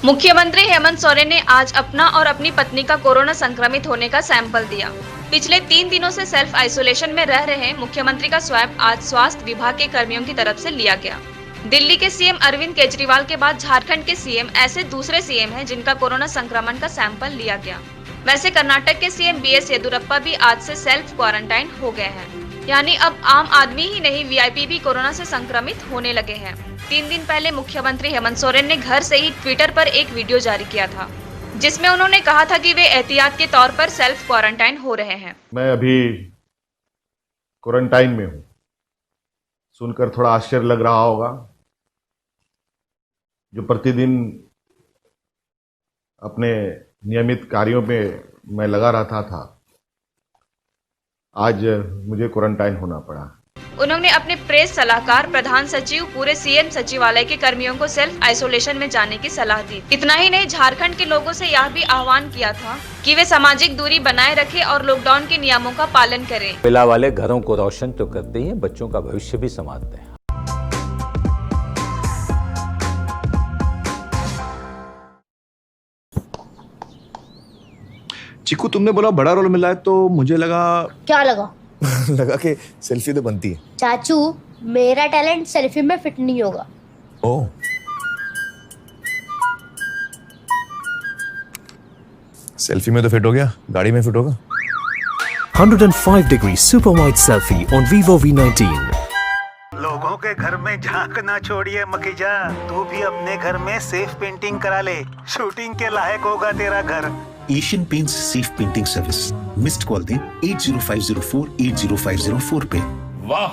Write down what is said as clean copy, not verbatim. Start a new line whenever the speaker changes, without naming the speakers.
मुख्यमंत्री हेमंत सोरेन ने आज अपना और अपनी पत्नी का कोरोना संक्रमित होने का सैंपल दिया। पिछले 3 दिनों से सेल्फ आइसोलेशन में रह रहे मुख्यमंत्री का स्वैब आज स्वास्थ्य विभाग के कर्मियों की तरफ से लिया गया। दिल्ली के सीएम अरविंद केजरीवाल के बाद झारखंड के सीएम ऐसे दूसरे सीएम हैं जिनका कोरोना संक्रमण का सैंपल लिया गया। वैसे कर्नाटक के सीएम बीएस येदियुरप्पा भी आज से सेल्फ क्वारंटाइन हो गए हैं, यानी अब आम आदमी ही नहीं वीआईपी भी कोरोना से संक्रमित होने लगे हैं। 3 दिन पहले मुख्यमंत्री हेमंत सोरेन ने घर से ही ट्विटर पर एक वीडियो जारी किया था, जिसमें उन्होंने कहा था कि वे एहतियात के तौर पर सेल्फ क्वारंटाइन हो रहे हैं।
मैं अभी क्वारंटाइन में हूँ। सुनकर थोड़ा आश्चर्य लग रहा होगा। जो प्रतिदिन अपने नियमित कार्यों पे मैं लगा रहता था, आज मुझे क्वारंटाइन होना पड़ा।
उन्होंने अपने प्रेस सलाहकार, प्रधान सचिव, पूरे सीएम सचिवालय के कर्मियों को सेल्फ आइसोलेशन में जाने की सलाह दी। इतना ही नहीं, झारखंड के लोगों से यह भी आह्वान किया था कि वे सामाजिक दूरी बनाए रखें और लॉकडाउन के नियमों का पालन करें।
पिला वाले घरों को रोशन तो करते ही हैं, बच्चों का भविष्य भी संवारते हैं।
चिकू, तुमने बोला बड़ा रोल मिला है तो मुझे लगा।
क्या लगा?
लगा कि सेल्फी तो बनती है।
चाचू, मेरा टैलेंट सेल्फी में फिट नहीं होगा।
ओह, सेल्फी में तो फिट हो गया, गाड़ी में फिट होगा।
105-degree super wide selfie on Vivo V19.
लोगों के घर में झांकना छोड़िए मखीजा, तू भी अपने घर में सेफ पेंटिंग करा ले। शूटिंग के लायक होगा तेरा घर।
Asian paints safe painting service. Missed call दें 8050480504 पे।
वाह।